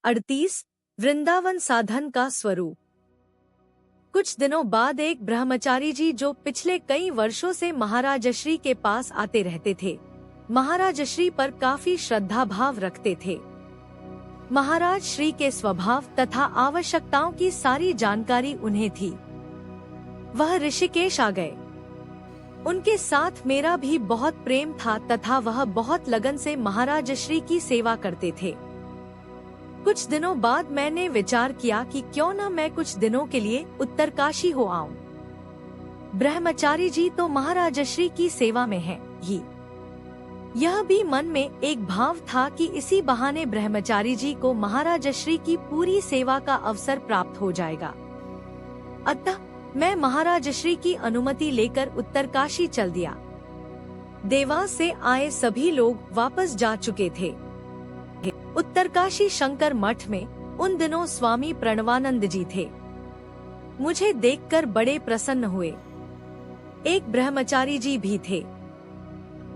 38 वृंदावन साधन का स्वरूप। कुछ दिनों बाद एक ब्रह्मचारी जी जो पिछले कई वर्षों से महाराज श्री के पास आते रहते थे, महाराज श्री पर काफी श्रद्धा भाव रखते थे। महाराज श्री के स्वभाव तथा आवश्यकताओं की सारी जानकारी उन्हें थी। वह ऋषिकेश आ गए। उनके साथ मेरा भी बहुत प्रेम था तथा वह बहुत लगन से महाराज श्री की सेवा करते थे। कुछ दिनों बाद मैंने विचार किया कि क्यों न मैं कुछ दिनों के लिए उत्तरकाशी हो आऊं। ब्रह्मचारी जी तो महाराज श्री की सेवा में हैं ही। यह भी मन में एक भाव था कि इसी बहाने ब्रह्मचारी जी को महाराज श्री की पूरी सेवा का अवसर प्राप्त हो जाएगा। अतः मैं महाराज श्री की अनुमति लेकर उत्तरकाशी चल दिया। देवास से आए सभी लोग वापस जा चुके थे। उत्तरकाशी शंकर मठ में उन दिनों स्वामी प्रणवानंद जी थे। मुझे देखकर बड़े प्रसन्न हुए। एक ब्रह्मचारी जी भी थे।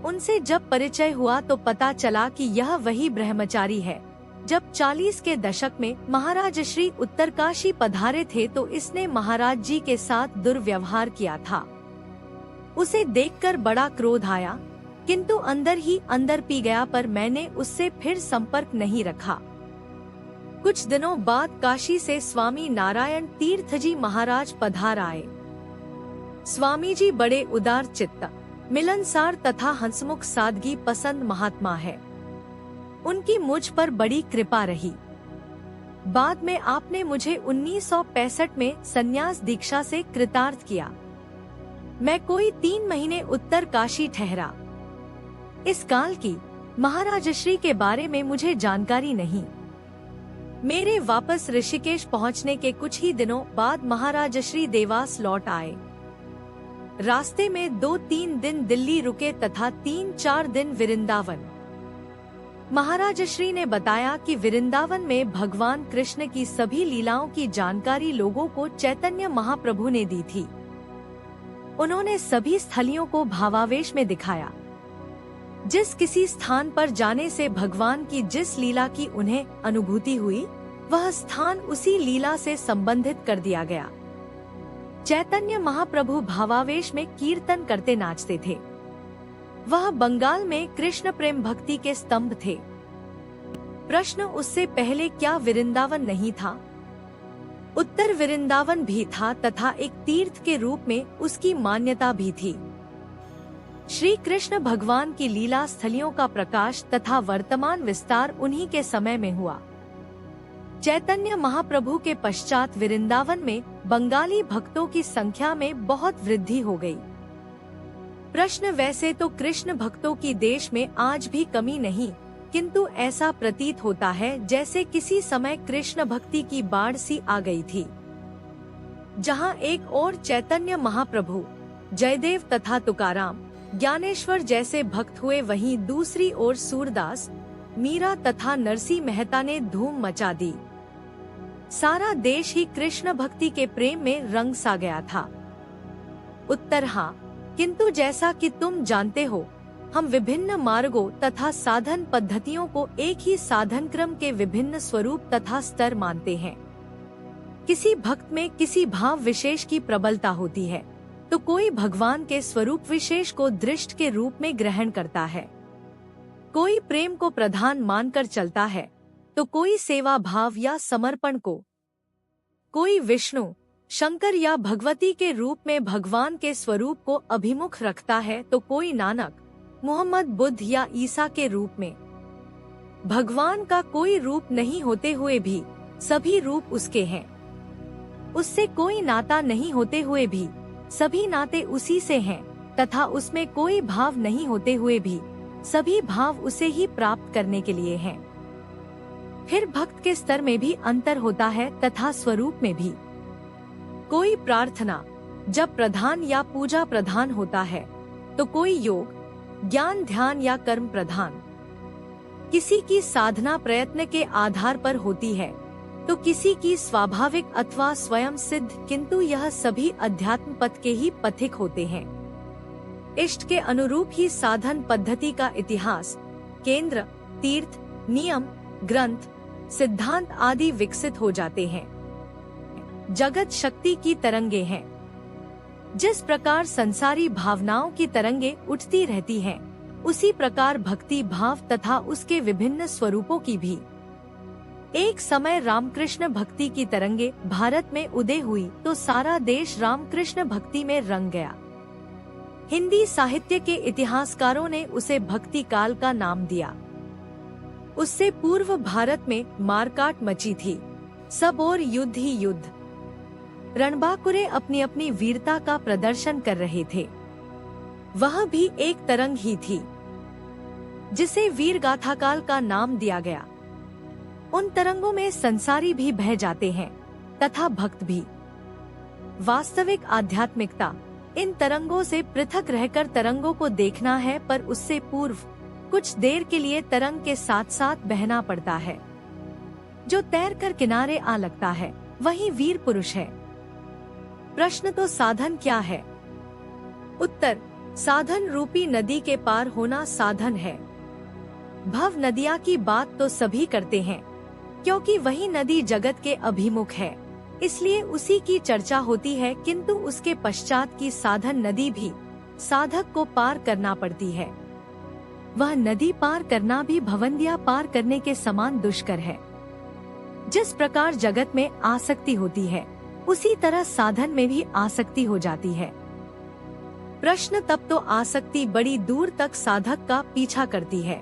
उनसे जब परिचय हुआ तो पता चला कि यह वही ब्रह्मचारी है। जब 40 के दशक में महाराज श्री उत्तरकाशी पधारे थे तो इसने महाराज जी के साथ दुर्व्यवहार किया था। उसे देखकर बड़ा क्रोध आया, किंतु अंदर ही अंदर पी गया, पर मैंने उससे फिर संपर्क नहीं रखा। कुछ दिनों बाद काशी से स्वामी नारायण तीर्थ जी महाराज पधार आए। स्वामी जी बड़े उदार चित्त, मिलनसार तथा हंसमुख सादगी पसंद महात्मा है। उनकी मुझ पर बड़ी कृपा रही। बाद में आपने मुझे 1965 में संन्यास दीक्षा से कृतार्थ किया। मैं कोई 3 महीने उत्तर काशी ठहरा। इस काल की महाराज श्री के बारे में मुझे जानकारी नहीं। मेरे वापस ऋषिकेश पहुंचने के कुछ ही दिनों बाद महाराज श्री देवास लौट आए। रास्ते में 2-3 दिन दिल्ली रुके तथा 3-4 दिन वृंदावन। महाराज श्री ने बताया कि वृंदावन में भगवान कृष्ण की सभी लीलाओं की जानकारी लोगों को चैतन्य महाप्रभु ने दी थी। उन्होंने सभी स्थलियों को भावावेश में दिखाया। जिस किसी स्थान पर जाने से भगवान की जिस लीला की उन्हें अनुभूति हुई, वह स्थान उसी लीला से संबंधित कर दिया गया। चैतन्य महाप्रभु भावावेश में कीर्तन करते नाचते थे। वह बंगाल में कृष्ण प्रेम भक्ति के स्तंभ थे। प्रश्न, उससे पहले क्या वृंदावन नहीं था? उत्तर वृंदावन भी था तथा एक तीर्थ के रूप में उसकी मान्यता भी थी। श्री कृष्ण भगवान की लीला स्थलियों का प्रकाश तथा वर्तमान विस्तार उन्हीं के समय में हुआ। चैतन्य महाप्रभु के पश्चात वृंदावन में बंगाली भक्तों की संख्या में बहुत वृद्धि हो गई। प्रश्न, वैसे तो कृष्ण भक्तों की देश में आज भी कमी नहीं, किंतु ऐसा प्रतीत होता है जैसे किसी समय कृष्ण भक्ति की बाढ़ सी आ गई थी। जहां एक और चैतन्य महाप्रभु, जयदेव तथा तुकाराम, ज्ञानेश्वर जैसे भक्त हुए, वहीं दूसरी ओर सूरदास, मीरा तथा नरसी मेहता ने धूम मचा दी। सारा देश ही कृष्ण भक्ति के प्रेम में रंग सा गया था। उत्तर, हाँ, किंतु जैसा कि तुम जानते हो, हम विभिन्न मार्गों तथा साधन पद्धतियों को एक ही साधन क्रम के विभिन्न स्वरूप तथा स्तर मानते हैं। किसी भक्त में किसी भाव विशेष की प्रबलता होती है तो कोई भगवान के स्वरूप विशेष को दृष्ट के रूप में ग्रहण करता है, कोई प्रेम को प्रधान मानकर चलता है तो कोई सेवा भाव या समर्पण को, कोई विष्णु, शंकर या भगवती के रूप में भगवान के स्वरूप को अभिमुख रखता है तो कोई नानक, मोहम्मद, बुद्ध या ईसा के रूप में। भगवान का कोई रूप नहीं होते हुए भी सभी रूप उसके हैं। उससे कोई नाता नहीं होते हुए भी सभी नाते उसी से हैं, तथा उसमें कोई भाव नहीं होते हुए भी सभी भाव उसे ही प्राप्त करने के लिए हैं। फिर भक्त के स्तर में भी अंतर होता है तथा स्वरूप में भी। कोई प्रार्थना, जप प्रधान या पूजा प्रधान होता है तो कोई योग, ज्ञान, ध्यान या कर्म प्रधान। किसी की साधना प्रयत्न के आधार पर होती है तो किसी की स्वाभाविक अथवा स्वयं सिद्ध, किंतु यह सभी अध्यात्म पथ के ही पथिक होते हैं। इष्ट के अनुरूप ही साधन पद्धति का इतिहास, केंद्र, तीर्थ, नियम, ग्रंथ, सिद्धांत आदि विकसित हो जाते हैं। जगत शक्ति की तरंगे हैं। जिस प्रकार संसारी भावनाओं की तरंगे उठती रहती हैं, उसी प्रकार भक्ति भाव तथा उसके विभिन्न स्वरूपों की भी। एक समय रामकृष्ण भक्ति की तरंगे भारत में उदय हुई तो सारा देश रामकृष्ण भक्ति में रंग गया। हिंदी साहित्य के इतिहासकारों ने उसे भक्ति काल का नाम दिया। उससे पूर्व भारत में मारकाट मची थी, सब ओर युद्ध ही युद्ध। रणबांकुरे अपनी अपनी वीरता का प्रदर्शन कर रहे थे। वह भी एक तरंग ही थी, जिसे वीर गाथा काल का नाम दिया गया। उन तरंगों में संसारी भी बह जाते हैं तथा भक्त भी। वास्तविक आध्यात्मिकता इन तरंगों से पृथक रहकर तरंगों को देखना है, पर उससे पूर्व कुछ देर के लिए तरंग के साथ साथ बहना पड़ता है। जो तैरकर किनारे आ लगता है वही वीर पुरुष है। प्रश्न तो साधन क्या है? उत्तर, साधन रूपी नदी के पार होना साधन है। भव नदिया की बात तो सभी करते हैं, क्योंकि वही नदी जगत के अभिमुख है, इसलिए उसी की चर्चा होती है, किंतु उसके पश्चात की साधन नदी भी साधक को पार करना पड़ती है। वह नदी पार करना भी भवनदिया पार करने के समान दुष्कर है। जिस प्रकार जगत में आसक्ति होती है, उसी तरह साधन में भी आसक्ति हो जाती है। प्रश्न, तब तो आसक्ति बड़ी दूर तक साधक का पीछा करती है।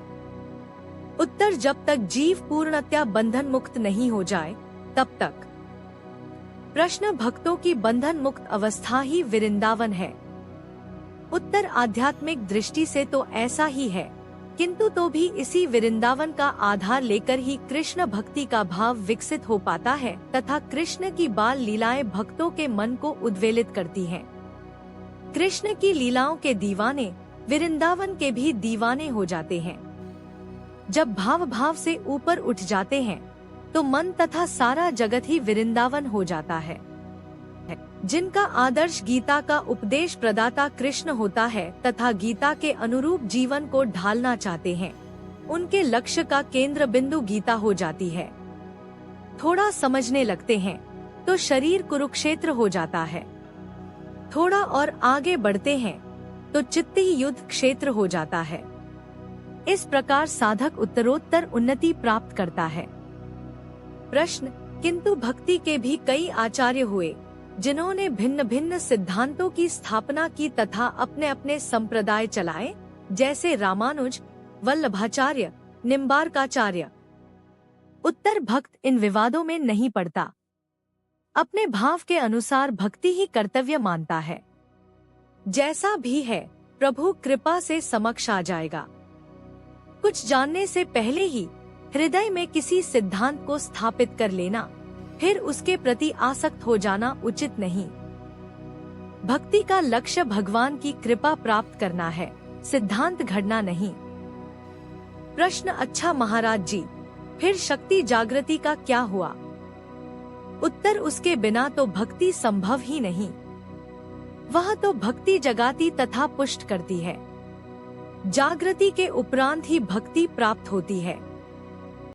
उत्तर, जब तक जीव पूर्णतया बंधन मुक्त नहीं हो जाए तब तक। प्रश्न, भक्तों की बंधन मुक्त अवस्था ही वृंदावन है। उत्तर, आध्यात्मिक दृष्टि से तो ऐसा ही है, किंतु तो भी इसी वृंदावन का आधार लेकर ही कृष्ण भक्ति का भाव विकसित हो पाता है तथा कृष्ण की बाल लीलाएं भक्तों के मन को उद्वेलित करती हैं। कृष्ण की लीलाओं के दीवाने वृंदावन के भी दीवाने हो जाते हैं। जब भाव भाव से ऊपर उठ जाते हैं तो मन तथा सारा जगत ही वृंदावन हो जाता है। जिनका आदर्श गीता का उपदेश प्रदाता कृष्ण होता है तथा गीता के अनुरूप जीवन को ढालना चाहते हैं, उनके लक्ष्य का केंद्र बिंदु गीता हो जाती है। थोड़ा समझने लगते हैं तो शरीर कुरुक्षेत्र हो जाता है। थोड़ा और आगे बढ़ते हैं तो चित्त ही युद्ध क्षेत्र हो जाता है। इस प्रकार साधक उत्तरोत्तर उन्नति प्राप्त करता है। प्रश्न, किंतु भक्ति के भी कई आचार्य हुए, जिन्होंने भिन्न भिन्न सिद्धांतों की स्थापना की तथा अपने अपने संप्रदाय चलाए, जैसे रामानुज, वल्लभाचार्य, निम्बार्काचार्य। उत्तर, भक्त इन विवादों में नहीं पड़ता। अपने भाव के अनुसार भक्ति ही कर्तव्य मानता है। जैसा भी है प्रभु कृपा से समक्ष आ जाएगा। कुछ जानने से पहले ही हृदय में किसी सिद्धांत को स्थापित कर लेना, फिर उसके प्रति आसक्त हो जाना उचित नहीं। भक्ति का लक्ष्य भगवान की कृपा प्राप्त करना है, सिद्धांत घड़ना नहीं। प्रश्न, अच्छा महाराज जी, फिर शक्ति जागृति का क्या हुआ? उत्तर, उसके बिना तो भक्ति संभव ही नहीं। वह तो भक्ति जगाती तथा पुष्ट करती है। जागृति के उपरांत ही भक्ति प्राप्त होती है।